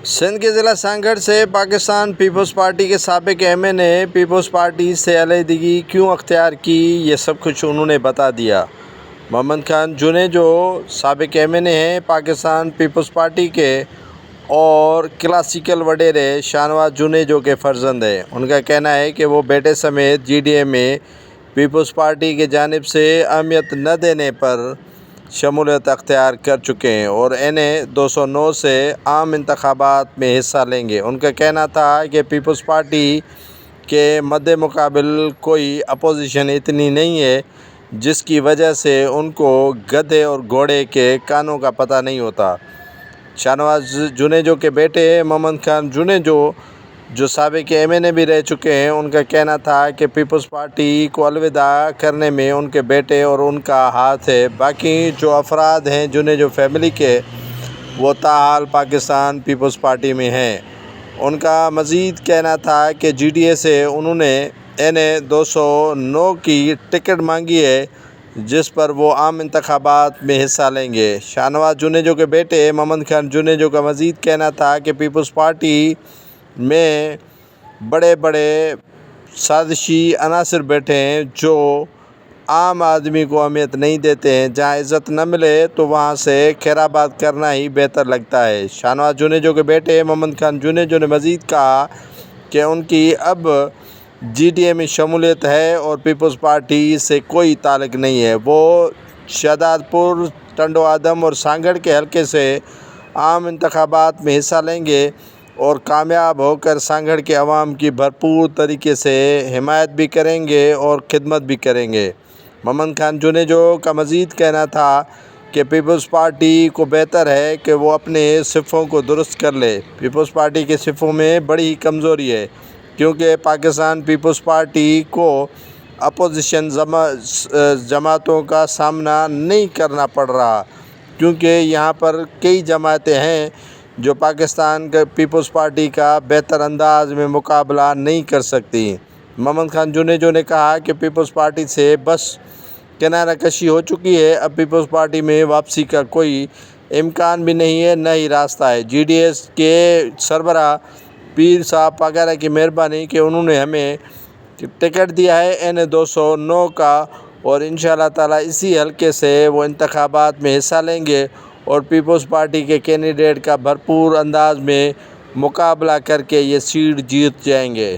سندھ کے ضلع سانگھڑ سے پاکستان پیپلز پارٹی کے سابق ایم این اے پیپلز پارٹی سے علیحدگی کیوں اختیار کی، یہ سب کچھ انہوں نے بتا دیا۔ محمد خان جنیجو سابق ایم این اے ہیں پاکستان پیپلز پارٹی کے اور کلاسیکل وڈیرے شاہنواز جنیجو کے فرزند ہیں۔ ان کا کہنا ہے کہ وہ بیٹے سمیت جی ڈی اے میں پیپلز پارٹی کی جانب سے اہمیت نہ دینے پر شمولیت اختیار کر چکے ہیں اور انہیں 209 سے عام انتخابات میں حصہ لیں گے۔ ان کا کہنا تھا کہ پیپلز پارٹی کے مد مقابل کوئی اپوزیشن اتنی نہیں ہے جس کی وجہ سے ان کو گدھے اور گھوڑے کے کانوں کا پتہ نہیں ہوتا۔ شاہنواز جنیجو کے بیٹے محمد خان جنیجو جو سابق ایم این اے بھی رہ چکے ہیں، ان کا کہنا تھا کہ پیپلز پارٹی کو الوداع کرنے میں ان کے بیٹے اور ان کا ہاتھ ہے۔ باقی جو افراد ہیں جنیجو فیملی کے، وہ تاحال پاکستان پیپلز پارٹی میں ہیں۔ ان کا مزید کہنا تھا کہ جی ڈی اے سے انہوں نے انہیں 209 کی ٹکٹ مانگی ہے جس پر وہ عام انتخابات میں حصہ لیں گے۔ شاہنواز جنیجو کے بیٹے محمد خان جنیجو کا مزید کہنا تھا کہ پیپلز پارٹی میں بڑے بڑے سازشی عناصر بیٹھے ہیں جو عام آدمی کو اہمیت نہیں دیتے ہیں۔ جہاں عزت نہ ملے تو وہاں سے خیرآباد کرنا ہی بہتر لگتا ہے۔ شاہنواز جنیجو کے بیٹے محمد خان جنیجو نے مزید کہا کہ ان کی اب جی ڈی اے میں شمولیت ہے اور پیپلز پارٹی سے کوئی تعلق نہیں ہے۔ وہ شہداد پور، ٹنڈو آدم اور سانگھڑ کے حلقے سے عام انتخابات میں حصہ لیں گے اور کامیاب ہو کر سانگھڑ کے عوام کی بھرپور طریقے سے حمایت بھی کریں گے اور خدمت بھی کریں گے۔ محمد خان جنیجو کا مزید کہنا تھا کہ پیپلز پارٹی کو بہتر ہے کہ وہ اپنے صفوں کو درست کر لے۔ پیپلز پارٹی کے صفوں میں بڑی ہی کمزوری ہے کیونکہ پاکستان پیپلز پارٹی کو اپوزیشن جماعتوں کا سامنا نہیں کرنا پڑ رہا، کیونکہ یہاں پر کئی جماعتیں ہیں جو پاکستان کے پیپلز پارٹی کا بہتر انداز میں مقابلہ نہیں کر سکتی۔ محمد خان جنیجو نے کہا کہ پیپلز پارٹی سے بس کنارہ کشی ہو چکی ہے، اب پیپلز پارٹی میں واپسی کا کوئی امکان بھی نہیں ہے، نہ ہی راستہ ہے۔ جی ڈی ایس کے سربراہ پیر صاحب وغیرہ کی مہربانی کہ انہوں نے ہمیں ٹکٹ دیا ہے این 209 کا، اور انشاءاللہ تعالی اسی حلقے سے وہ انتخابات میں حصہ لیں گے اور پیپلز پارٹی کے کینڈیڈیٹ کا بھرپور انداز میں مقابلہ کر کے یہ سیٹ جیت جائیں گے۔